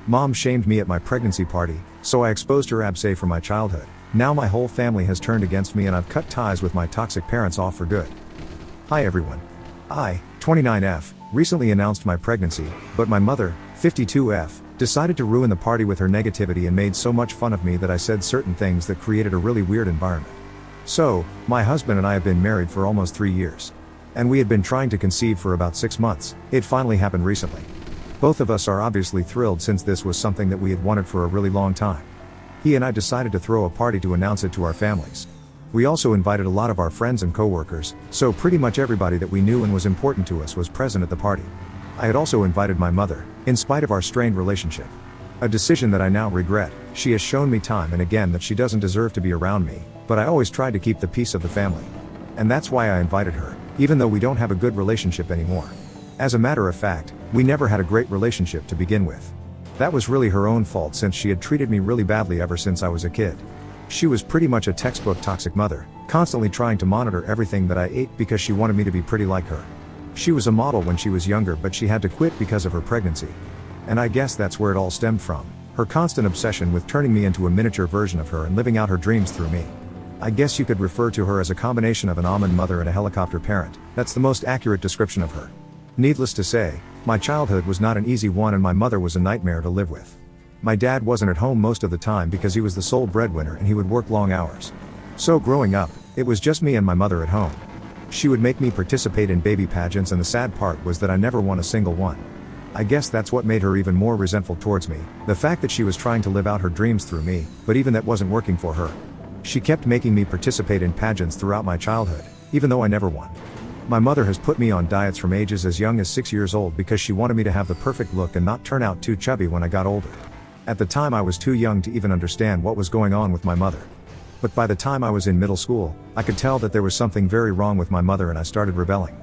Mom shamed me at my pregnancy party, so I exposed her abs from my childhood. Now my whole family has turned against me and I've cut ties with my toxic parents off for good. Hi everyone. I, 29F, recently announced my pregnancy, but my mother, 52F, decided to ruin the party with her negativity and made so much fun of me that I said certain things that created a really weird environment. So, my husband and I have been married for almost 3 years. And we had been trying to conceive for about 6 months. It finally happened recently. Both of us are obviously thrilled since this was something that we had wanted for a really long time. He and I decided to throw a party to announce it to our families. We also invited a lot of our friends and coworkers, so pretty much everybody that we knew and was important to us was present at the party. I had also invited my mother, in spite of our strained relationship. A decision that I now regret. She has shown me time and again that she doesn't deserve to be around me, but I always tried to keep the peace of the family. And that's why I invited her, even though we don't have a good relationship anymore. As a matter of fact, we never had a great relationship to begin with. That was really her own fault since she had treated me really badly ever since I was a kid. She was pretty much a textbook toxic mother, constantly trying to monitor everything that I ate because she wanted me to be pretty like her. She was a model when she was younger, but she had to quit because of her pregnancy. And I guess that's where it all stemmed from, her constant obsession with turning me into a miniature version of her and living out her dreams through me. I guess you could refer to her as a combination of an almond mother and a helicopter parent. That's the most accurate description of her. Needless to say, my childhood was not an easy one and my mother was a nightmare to live with. My dad wasn't at home most of the time because he was the sole breadwinner and he would work long hours. So growing up, it was just me and my mother at home. She would make me participate in baby pageants and the sad part was that I never won a single one. I guess that's what made her even more resentful towards me, the fact that she was trying to live out her dreams through me, but even that wasn't working for her. She kept making me participate in pageants throughout my childhood, even though I never won. My mother has put me on diets from ages as young as 6 years old because she wanted me to have the perfect look and not turn out too chubby when I got older. At the time I was too young to even understand what was going on with my mother. But by the time I was in middle school, I could tell that there was something very wrong with my mother and I started rebelling.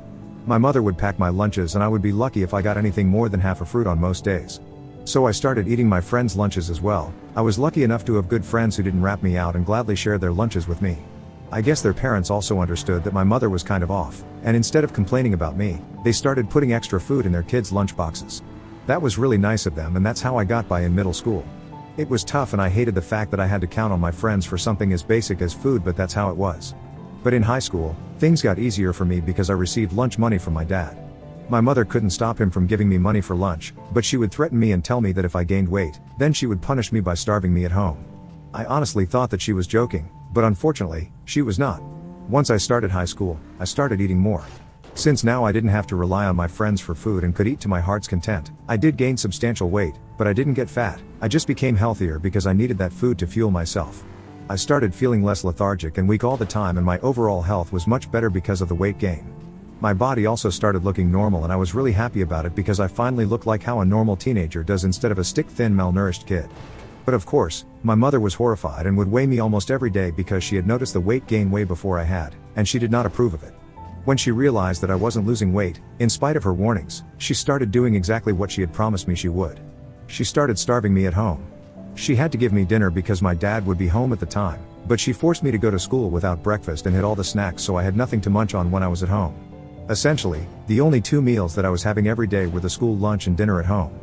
My mother would pack my lunches and I would be lucky if I got anything more than half a fruit on most days. So I started eating my friends' lunches as well. I was lucky enough to have good friends who didn't rat me out and gladly shared their lunches with me. I guess their parents also understood that my mother was kind of off, and instead of complaining about me, they started putting extra food in their kids' lunch boxes. That was really nice of them and that's how I got by in middle school. It was tough and I hated the fact that I had to count on my friends for something as basic as food, but that's how it was. But in high school, things got easier for me because I received lunch money from my dad. My mother couldn't stop him from giving me money for lunch, but she would threaten me and tell me that if I gained weight, then she would punish me by starving me at home. I honestly thought that she was joking, but unfortunately, she was not. Once I started high school, I started eating more. Since now I didn't have to rely on my friends for food and could eat to my heart's content, I did gain substantial weight, but I didn't get fat. I just became healthier because I needed that food to fuel myself. I started feeling less lethargic and weak all the time and my overall health was much better because of the weight gain. My body also started looking normal and I was really happy about it because I finally looked like how a normal teenager does instead of a stick-thin malnourished kid. But of course, my mother was horrified and would weigh me almost every day because she had noticed the weight gain way before I had, and she did not approve of it. When she realized that I wasn't losing weight, in spite of her warnings, she started doing exactly what she had promised me she would. She started starving me at home. She had to give me dinner because my dad would be home at the time, but she forced me to go to school without breakfast and hid all the snacks so I had nothing to munch on when I was at home. Essentially, the only 2 meals that I was having every day were the school lunch and dinner at home.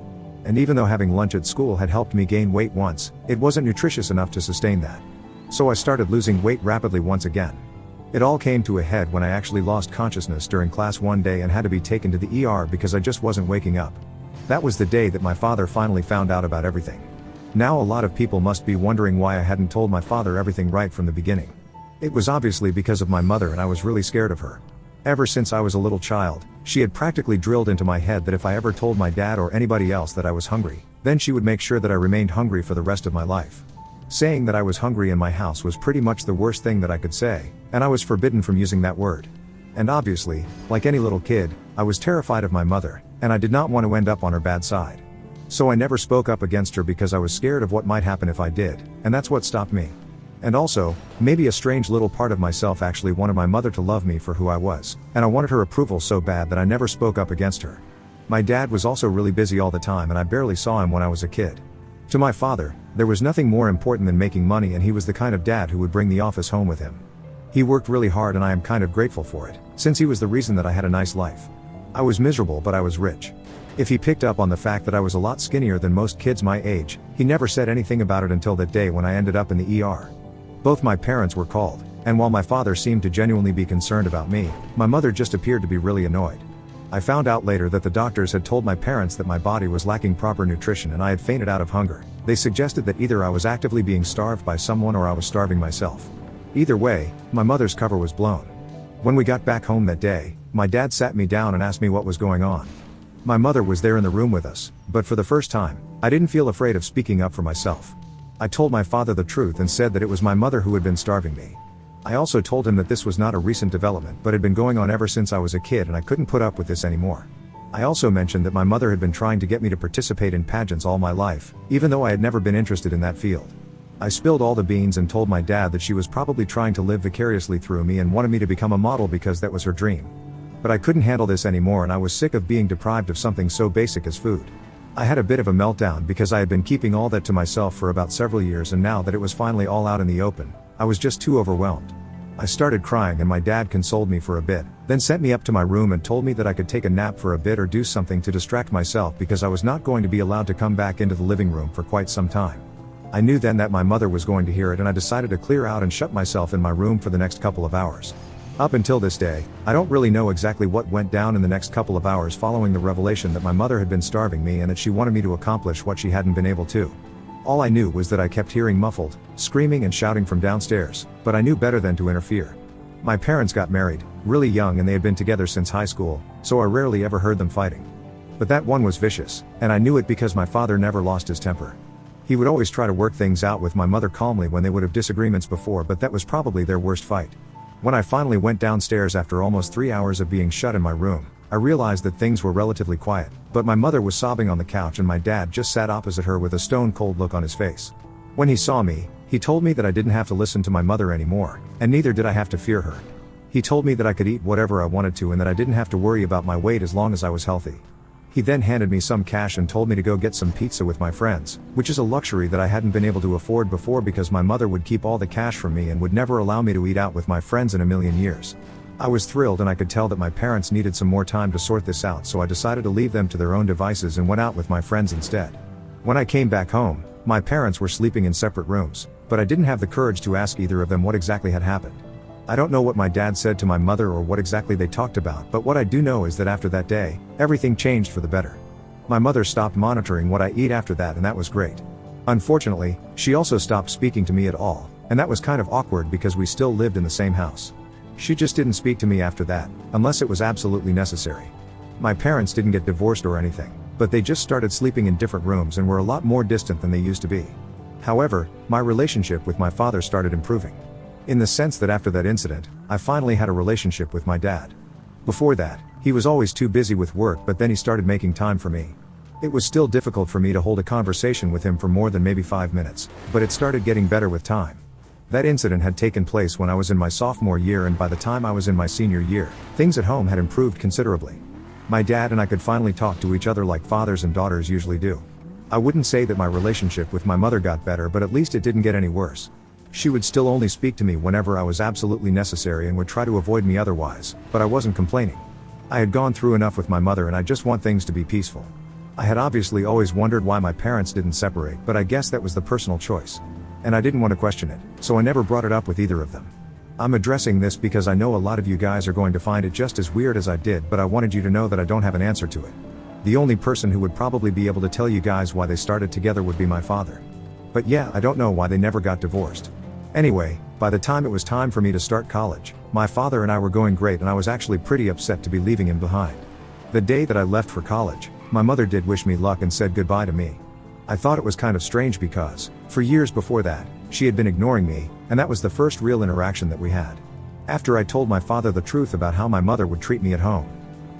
And even though having lunch at school had helped me gain weight once, it wasn't nutritious enough to sustain that. So I started losing weight rapidly once again. It all came to a head when I actually lost consciousness during class one day and had to be taken to the ER because I just wasn't waking up. That was the day that my father finally found out about everything. Now a lot of people must be wondering why I hadn't told my father everything right from the beginning. It was obviously because of my mother and I was really scared of her. Ever since I was a little child, she had practically drilled into my head that if I ever told my dad or anybody else that I was hungry, then she would make sure that I remained hungry for the rest of my life. Saying that I was hungry in my house was pretty much the worst thing that I could say, and I was forbidden from using that word. And obviously, like any little kid, I was terrified of my mother, and I did not want to end up on her bad side. So I never spoke up against her because I was scared of what might happen if I did, and that's what stopped me. And also, maybe a strange little part of myself actually wanted my mother to love me for who I was, and I wanted her approval so bad that I never spoke up against her. My dad was also really busy all the time and I barely saw him when I was a kid. To my father, there was nothing more important than making money, and he was the kind of dad who would bring the office home with him. He worked really hard and I am kind of grateful for it, since he was the reason that I had a nice life. I was miserable but I was rich. If he picked up on the fact that I was a lot skinnier than most kids my age, he never said anything about it until that day when I ended up in the ER. Both my parents were called, and while my father seemed to genuinely be concerned about me, my mother just appeared to be really annoyed. I found out later that the doctors had told my parents that my body was lacking proper nutrition and I had fainted out of hunger. They suggested that either I was actively being starved by someone or I was starving myself. Either way, my mother's cover was blown. When we got back home that day, my dad sat me down and asked me what was going on. My mother was there in the room with us, but for the first time, I didn't feel afraid of speaking up for myself. I told my father the truth and said that it was my mother who had been starving me. I also told him that this was not a recent development but had been going on ever since I was a kid and I couldn't put up with this anymore. I also mentioned that my mother had been trying to get me to participate in pageants all my life, even though I had never been interested in that field. I spilled all the beans and told my dad that she was probably trying to live vicariously through me and wanted me to become a model because that was her dream. But I couldn't handle this anymore and I was sick of being deprived of something so basic as food. I had a bit of a meltdown because I had been keeping all that to myself for about several years, and now that it was finally all out in the open, I was just too overwhelmed. I started crying and my dad consoled me for a bit, then sent me up to my room and told me that I could take a nap for a bit or do something to distract myself because I was not going to be allowed to come back into the living room for quite some time. I knew then that my mother was going to hear it and I decided to clear out and shut myself in my room for the next couple of hours. Up until this day, I don't really know exactly what went down in the next couple of hours following the revelation that my mother had been starving me and that she wanted me to accomplish what she hadn't been able to. All I knew was that I kept hearing muffled screaming and shouting from downstairs, but I knew better than to interfere. My parents got married, really young, and they had been together since high school, so I rarely ever heard them fighting. But that one was vicious, and I knew it because my father never lost his temper. He would always try to work things out with my mother calmly when they would have disagreements before, but that was probably their worst fight. When I finally went downstairs after almost 3 hours of being shut in my room, I realized that things were relatively quiet, but my mother was sobbing on the couch and my dad just sat opposite her with a stone-cold look on his face. When he saw me, he told me that I didn't have to listen to my mother anymore, and neither did I have to fear her. He told me that I could eat whatever I wanted to and that I didn't have to worry about my weight as long as I was healthy. He then handed me some cash and told me to go get some pizza with my friends, which is a luxury that I hadn't been able to afford before because my mother would keep all the cash from me and would never allow me to eat out with my friends in a million years. I was thrilled and I could tell that my parents needed some more time to sort this out, so I decided to leave them to their own devices and went out with my friends instead. When I came back home, my parents were sleeping in separate rooms, but I didn't have the courage to ask either of them what exactly had happened. I don't know what my dad said to my mother or what exactly they talked about, but what I do know is that after that day, everything changed for the better. My mother stopped monitoring what I eat after that, and that was great. Unfortunately, she also stopped speaking to me at all, and that was kind of awkward because we still lived in the same house. She just didn't speak to me after that, unless it was absolutely necessary. My parents didn't get divorced or anything, but they just started sleeping in different rooms and were a lot more distant than they used to be. However, my relationship with my father started improving. In the sense that after that incident, I finally had a relationship with my dad. Before that, he was always too busy with work, but then he started making time for me. It was still difficult for me to hold a conversation with him for more than maybe 5 minutes, but it started getting better with time. That incident had taken place when I was in my sophomore year, and by the time I was in my senior year, things at home had improved considerably. My dad and I could finally talk to each other like fathers and daughters usually do. I wouldn't say that my relationship with my mother got better, but at least it didn't get any worse. She would still only speak to me whenever I was absolutely necessary and would try to avoid me otherwise, but I wasn't complaining. I had gone through enough with my mother and I just want things to be peaceful. I had obviously always wondered why my parents didn't separate, but I guess that was the personal choice. And I didn't want to question it, so I never brought it up with either of them. I'm addressing this because I know a lot of you guys are going to find it just as weird as I did, but I wanted you to know that I don't have an answer to it. The only person who would probably be able to tell you guys why they started together would be my father. But yeah, I don't know why they never got divorced. Anyway, by the time it was time for me to start college, my father and I were going great and I was actually pretty upset to be leaving him behind. The day that I left for college, my mother did wish me luck and said goodbye to me. I thought it was kind of strange because, for years before that, she had been ignoring me, and that was the first real interaction that we had. After I told my father the truth about how my mother would treat me at home.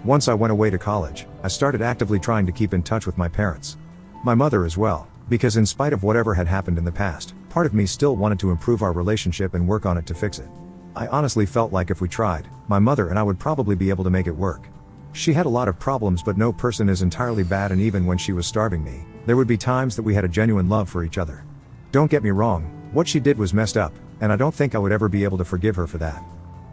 Once I went away to college, I started actively trying to keep in touch with my parents. My mother as well, because in spite of whatever had happened in the past, part of me still wanted to improve our relationship and work on it to fix it. I honestly felt like if we tried, my mother and I would probably be able to make it work. She had a lot of problems, but no person is entirely bad, and even when she was starving me, there would be times that we had a genuine love for each other. Don't get me wrong, what she did was messed up, and I don't think I would ever be able to forgive her for that.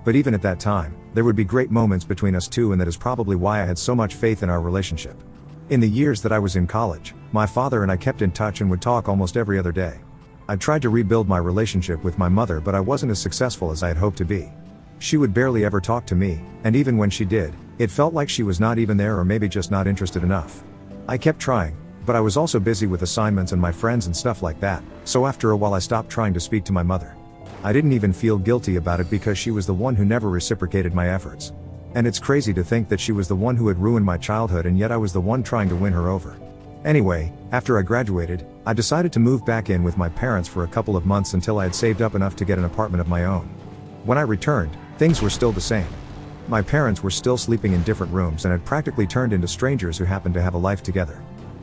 But even at that time, there would be great moments between us two, and that is probably why I had so much faith in our relationship. In the years that I was in college, my father and I kept in touch and would talk almost every other day. I tried to rebuild my relationship with my mother, but I wasn't as successful as I had hoped to be. She would barely ever talk to me, and even when she did, it felt like she was not even there or maybe just not interested enough. I kept trying, but I was also busy with assignments and my friends and stuff like that, so after a while I stopped trying to speak to my mother. I didn't even feel guilty about it because she was the one who never reciprocated my efforts. And it's crazy to think that she was the one who had ruined my childhood and yet I was the one trying to win her over. Anyway, after I graduated, I decided to move back in with my parents for a couple of months until I had saved up enough to get an apartment of my own. When I returned, things were still the same. My parents were still sleeping in different rooms and had practically turned into strangers who happened to have a life together.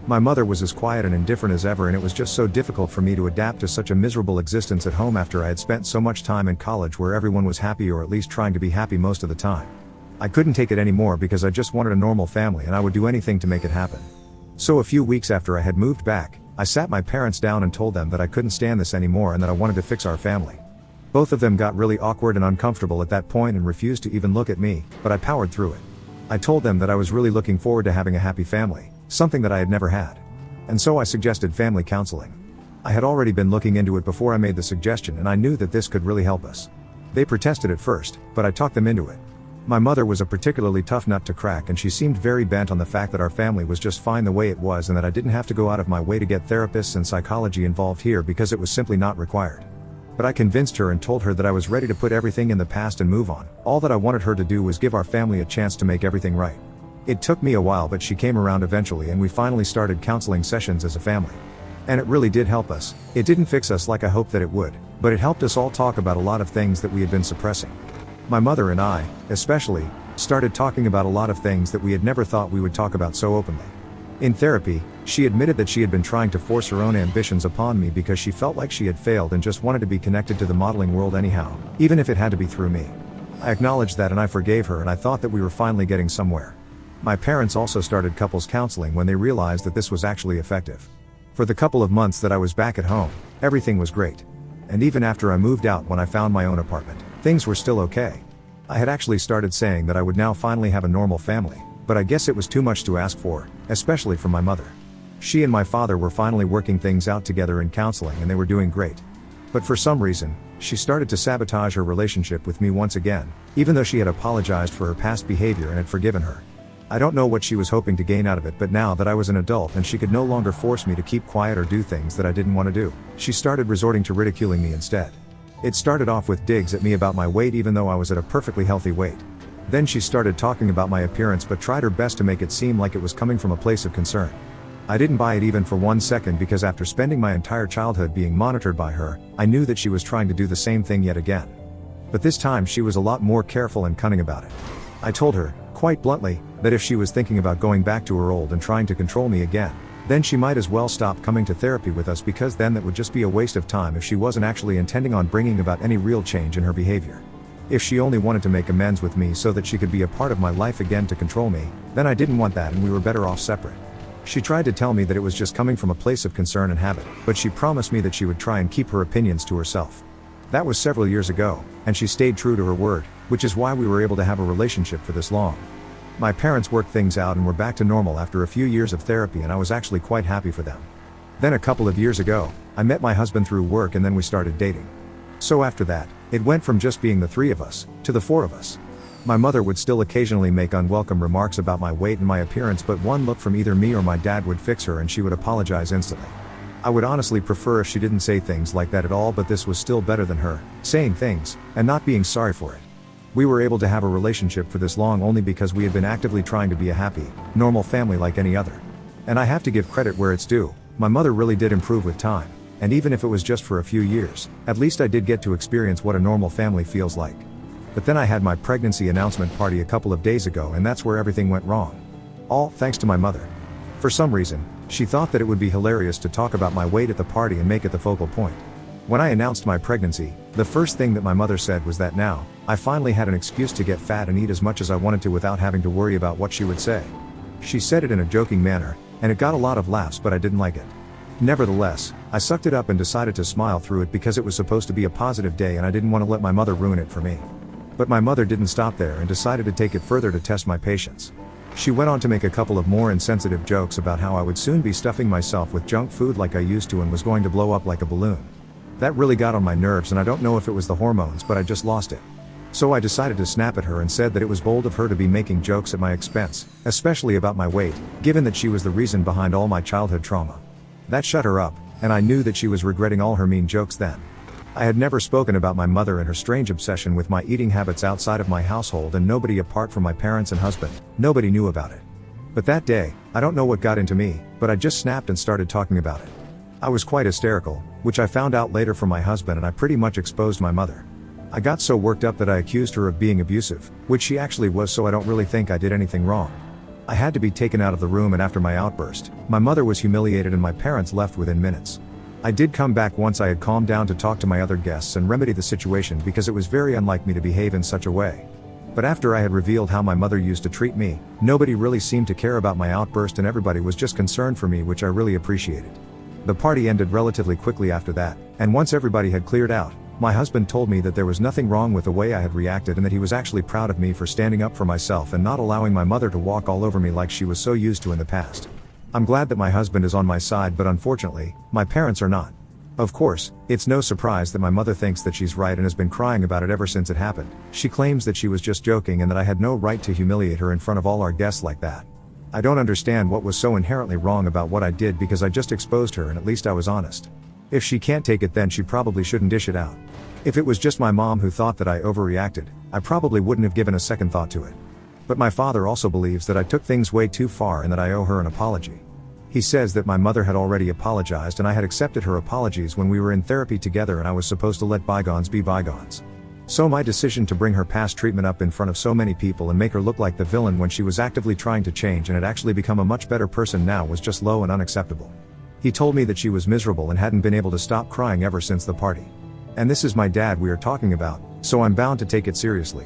My mother was as quiet and indifferent as ever, and it was just so difficult for me to adapt to such a miserable existence at home after I had spent so much time in college where everyone was happy or at least trying to be happy most of the time. I couldn't take it anymore because I just wanted a normal family and I would do anything to make it happen. So a few weeks after I had moved back, I sat my parents down and told them that I couldn't stand this anymore and that I wanted to fix our family. Both of them got really awkward and uncomfortable at that point and refused to even look at me, but I powered through it. I told them that I was really looking forward to having a happy family, something that I had never had. And so I suggested family counseling. I had already been looking into it before I made the suggestion and I knew that this could really help us. They protested at first, but I talked them into it. My mother was a particularly tough nut to crack and she seemed very bent on the fact that our family was just fine the way it was and that I didn't have to go out of my way to get therapists and psychology involved here because it was simply not required. But I convinced her and told her that I was ready to put everything in the past and move on. All that I wanted her to do was give our family a chance to make everything right. It took me a while, but she came around eventually and we finally started counseling sessions as a family. And it really did help us. It didn't fix us like I hoped that it would, but it helped us all talk about a lot of things that we had been suppressing. My mother and I, especially, started talking about a lot of things that we had never thought we would talk about so openly. In therapy, she admitted that she had been trying to force her own ambitions upon me because she felt like she had failed and just wanted to be connected to the modeling world anyhow, even if it had to be through me. I acknowledged that and I forgave her and I thought that we were finally getting somewhere. My parents also started couples counseling when they realized that this was actually effective. For the couple of months that I was back at home, everything was great. And even after I moved out when I found my own apartment, things were still okay. I had actually started saying that I would now finally have a normal family, but I guess it was too much to ask for, especially from my mother. She and my father were finally working things out together in counseling and they were doing great. But for some reason, she started to sabotage her relationship with me once again, even though she had apologized for her past behavior and had forgiven her. I don't know what she was hoping to gain out of it, but now that I was an adult and she could no longer force me to keep quiet or do things that I didn't want to do, she started resorting to ridiculing me instead. It started off with digs at me about my weight even though I was at a perfectly healthy weight. Then she started talking about my appearance but tried her best to make it seem like it was coming from a place of concern. I didn't buy it even for 1 second because after spending my entire childhood being monitored by her, I knew that she was trying to do the same thing yet again. But this time she was a lot more careful and cunning about it. I told her, quite bluntly, that if she was thinking about going back to her old and trying to control me again, then she might as well stop coming to therapy with us because then that would just be a waste of time if she wasn't actually intending on bringing about any real change in her behavior. If she only wanted to make amends with me so that she could be a part of my life again to control me, then I didn't want that and we were better off separate. She tried to tell me that it was just coming from a place of concern and habit, but she promised me that she would try and keep her opinions to herself. That was several years ago, and she stayed true to her word, which is why we were able to have a relationship for this long. My parents worked things out and were back to normal after a few years of therapy and I was actually quite happy for them. Then a couple of years ago, I met my husband through work and then we started dating. So after that, it went from just being the 3 of us, to the 4 of us. My mother would still occasionally make unwelcome remarks about my weight and my appearance, but one look from either me or my dad would fix her and she would apologize instantly. I would honestly prefer if she didn't say things like that at all, but this was still better than her saying things, and not being sorry for it. We were able to have a relationship for this long only because we had been actively trying to be a happy, normal family like any other. And I have to give credit where it's due, my mother really did improve with time. And even if it was just for a few years, at least I did get to experience what a normal family feels like. But then I had my pregnancy announcement party a couple of days ago and that's where everything went wrong. All thanks to my mother. For some reason, she thought that it would be hilarious to talk about my weight at the party and make it the focal point. When I announced my pregnancy, the first thing that my mother said was that now, I finally had an excuse to get fat and eat as much as I wanted to without having to worry about what she would say. She said it in a joking manner, and it got a lot of laughs, but I didn't like it. Nevertheless, I sucked it up and decided to smile through it because it was supposed to be a positive day and I didn't want to let my mother ruin it for me. But my mother didn't stop there and decided to take it further to test my patience. She went on to make a couple of more insensitive jokes about how I would soon be stuffing myself with junk food like I used to and was going to blow up like a balloon. That really got on my nerves, and I don't know if it was the hormones, but I just lost it. So I decided to snap at her and said that it was bold of her to be making jokes at my expense, especially about my weight, given that she was the reason behind all my childhood trauma. That shut her up, and I knew that she was regretting all her mean jokes then. I had never spoken about my mother and her strange obsession with my eating habits outside of my household, and nobody apart from my parents and husband, nobody knew about it. But that day, I don't know what got into me, but I just snapped and started talking about it. I was quite hysterical, which I found out later from my husband, and I pretty much exposed my mother. I got so worked up that I accused her of being abusive, which she actually was, so I don't really think I did anything wrong. I had to be taken out of the room, and after my outburst, my mother was humiliated and my parents left within minutes. I did come back once I had calmed down to talk to my other guests and remedy the situation, because it was very unlike me to behave in such a way. But after I had revealed how my mother used to treat me, nobody really seemed to care about my outburst, and everybody was just concerned for me, which I really appreciated. The party ended relatively quickly after that, and once everybody had cleared out, my husband told me that there was nothing wrong with the way I had reacted, and that he was actually proud of me for standing up for myself and not allowing my mother to walk all over me like she was so used to in the past. I'm glad that my husband is on my side, but unfortunately, my parents are not. Of course, it's no surprise that my mother thinks that she's right and has been crying about it ever since it happened. She claims that she was just joking and that I had no right to humiliate her in front of all our guests like that. I don't understand what was so inherently wrong about what I did, because I just exposed her and at least I was honest. If she can't take it, then she probably shouldn't dish it out. If it was just my mom who thought that I overreacted, I probably wouldn't have given a second thought to it. But my father also believes that I took things way too far and that I owe her an apology. He says that my mother had already apologized and I had accepted her apologies when we were in therapy together, and I was supposed to let bygones be bygones. So my decision to bring her past treatment up in front of so many people and make her look like the villain when she was actively trying to change and had actually become a much better person now was just low and unacceptable. He told me that she was miserable and hadn't been able to stop crying ever since the party. And this is my dad we are talking about, so I'm bound to take it seriously.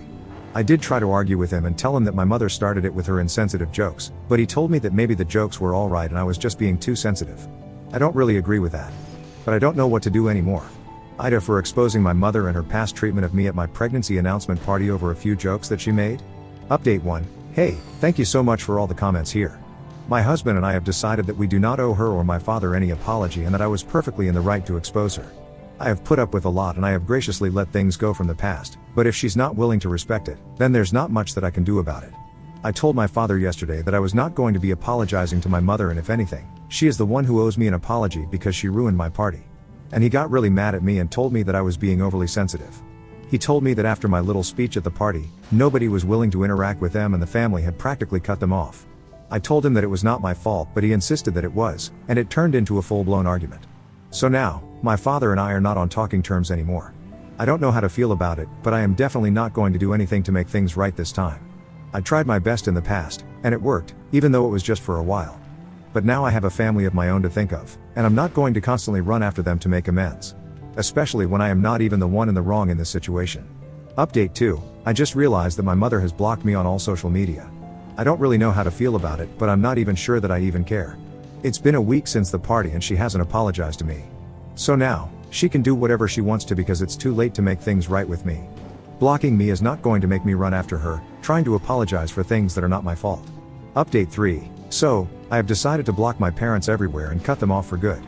I did try to argue with him and tell him that my mother started it with her insensitive jokes, but he told me that maybe the jokes were alright and I was just being too sensitive. I don't really agree with that. But I don't know what to do anymore. Ida for exposing my mother and her past treatment of me at my pregnancy announcement party over a few jokes that she made. Update 1. Hey, thank you so much for all the comments here. My husband and I have decided that we do not owe her or my father any apology, and that I was perfectly in the right to expose her. I have put up with a lot and I have graciously let things go from the past, but if she's not willing to respect it, then there's not much that I can do about it. I told my father yesterday that I was not going to be apologizing to my mother, and if anything, she is the one who owes me an apology because she ruined my party. And he got really mad at me and told me that I was being overly sensitive. He told me that after my little speech at the party, nobody was willing to interact with them and the family had practically cut them off. I told him that it was not my fault, but he insisted that it was, and it turned into a full-blown argument. So now, my father and I are not on talking terms anymore. I don't know how to feel about it, but I am definitely not going to do anything to make things right this time. I tried my best in the past, and it worked, even though it was just for a while. But now I have a family of my own to think of, and I'm not going to constantly run after them to make amends. Especially when I am not even the one in the wrong in this situation. Update 2. I just realized that my mother has blocked me on all social media. I don't really know how to feel about it, but I'm not even sure that I even care. It's been a week since the party and she hasn't apologized to me. So now, she can do whatever she wants to because it's too late to make things right with me. Blocking me is not going to make me run after her, trying to apologize for things that are not my fault. Update 3. So, I have decided to block my parents everywhere and cut them off for good.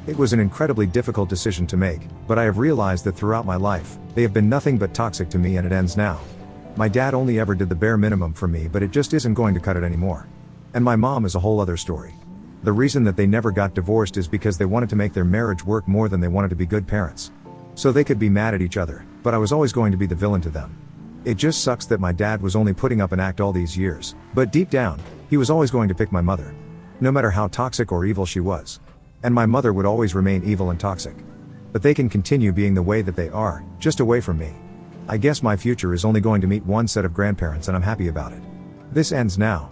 It was an incredibly difficult decision to make, but I have realized that throughout my life, they have been nothing but toxic to me, and it ends now. My dad only ever did the bare minimum for me, but it just isn't going to cut it anymore. And my mom is a whole other story. The reason that they never got divorced is because they wanted to make their marriage work more than they wanted to be good parents. So they could be mad at each other, but I was always going to be the villain to them. It just sucks that my dad was only putting up an act all these years, but deep down, he was always going to pick my mother. No matter how toxic or evil she was. And my mother would always remain evil and toxic. But they can continue being the way that they are, just away from me. I guess my future is only going to meet one set of grandparents and I'm happy about it. This ends now.